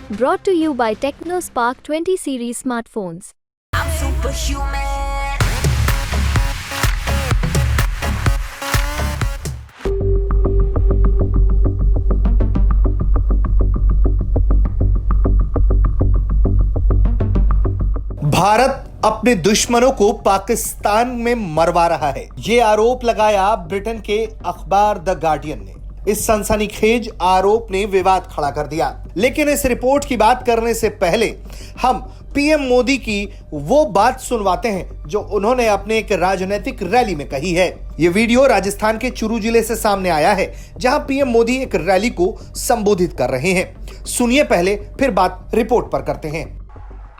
Brought to you by TechnoSpark 20 series smartphones. I'm superhuman. Bharat अपने दुश्मनों को पाकिस्तान में मरवा रहा है, ये आरोप लगाया ब्रिटेन के अखबार द गार्डियन ने। इस सनसनीखेज आरोप ने विवाद खड़ा कर दिया। लेकिन इस रिपोर्ट की बात करने से पहले हम पीएम मोदी की वो बात सुनवाते हैं जो उन्होंने अपने एक राजनीतिक रैली में कही है। ये वीडियो राजस्थान के चुरू जिले से सामने आया है, जहां पीएम मोदी एक रैली को संबोधित कर रहे हैं। सुनिए पहले, फिर बात रिपोर्ट पर करते हैं।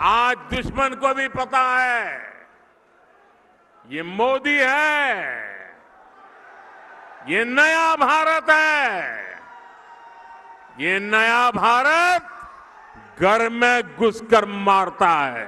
आज दुश्मन को भी पता है ये मोदी है, ये नया भारत है। ये नया भारत घर में घुसकर मारता है।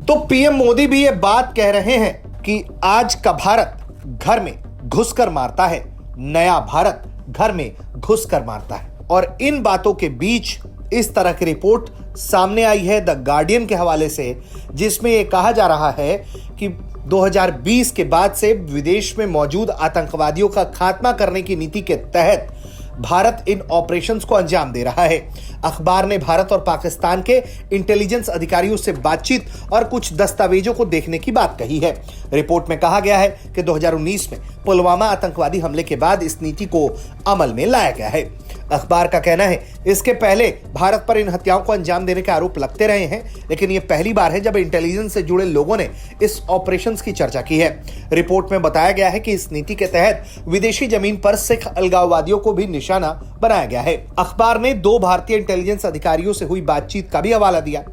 तो पीएम मोदी भी ये बात कह रहे हैं कि आज का भारत घर में घुसकर मारता है, नया भारत घर में घुसकर मारता है। और इन बातों के बीच इस तरह की रिपोर्ट सामने आई है द गार्डियन के हवाले से, जिसमें यह कहा जा रहा है कि 2020 के बाद से विदेश में मौजूद आतंकवादियों का खात्मा करने की नीति के तहत भारत इन ऑपरेशंस को अंजाम दे रहा है। अखबार ने भारत और पाकिस्तान के इंटेलिजेंस अधिकारियों से बातचीत और कुछ दस्तावेजों को देखने की बात कही है। रिपोर्ट में कहा गया है कि 2019 में पुलवामा आतंकवादी हमले के बाद इस नीति को अमल में लाया गया है। अखबार का कहना है इसके पहले भारत पर इन हत्याओं को अंजाम देने के आरोप लगते रहे हैं, लेकिन यह पहली बार है जब इंटेलिजेंस से जुड़े लोगों ने इस ऑपरेशंस की चर्चा की है। रिपोर्ट में बताया गया है कि इस नीति के तहत विदेशी जमीन पर सिख अलगाववादियों को भी निशाना बनाया गया है। अखबार ने 2 भारतीय इंटेलिजेंस अधिकारियों से हुई बातचीत का भी हवाला दिया।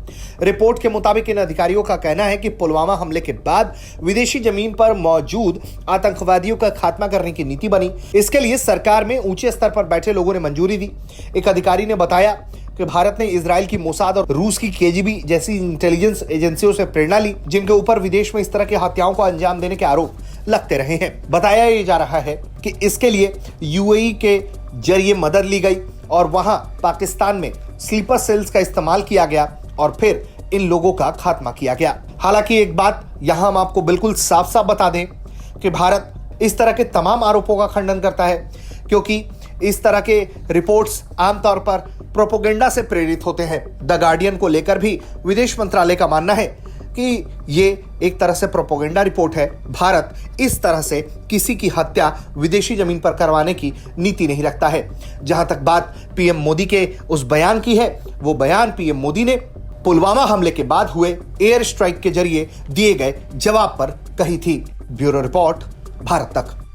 रिपोर्ट के मुताबिक इन अधिकारियों का कहना है कि पुलवामा हमले के बाद विदेशी जमीन पर मौजूद आतंकवादियों का खात्मा करने की नीति बनी। इसके लिए सरकार में ऊंचे स्तर पर बैठे लोगों ने मंजूरी दी। एक अधिकारी ने बताया कि भारत ने इजराइल की मोसाद और रूस की केजीबी जैसी इंटेलिजेंस एजेंसियों से प्रेरणा ली, जिनके ऊपर विदेश में इस तरह की हत्याओं को अंजाम देने के आरोप लगते रहे हैं। बताया जा रहा है कि इसके लिए यूएई के जरिए मदद ली गई और वहां पाकिस्तान में स्लीपर सेल्स का इस्तेमाल किया गया और फिर इन लोगों का खात्मा किया गया। हालांकि एक बात यहां हम आपको बिल्कुल साफ साफ बता दें कि भारत इस तरह के तमाम आरोपों का खंडन करता है, क्योंकि इस तरह के रिपोर्ट्स आमतौर पर प्रोपोगेंडा से प्रेरित होते हैं। द गार्डियन को लेकर भी विदेश मंत्रालय का मानना है कि ये एक तरह से प्रोपोगेंडा रिपोर्ट है। भारत इस तरह से किसी की हत्या विदेशी जमीन पर करवाने की नीति नहीं रखता है। जहां तक बात पीएम मोदी के उस बयान की है, वो बयान पीएम मोदी ने पुलवामा हमले के बाद हुए एयर स्ट्राइक के जरिए दिए गए जवाब पर कही थी। ब्यूरो रिपोर्ट, भारत तक।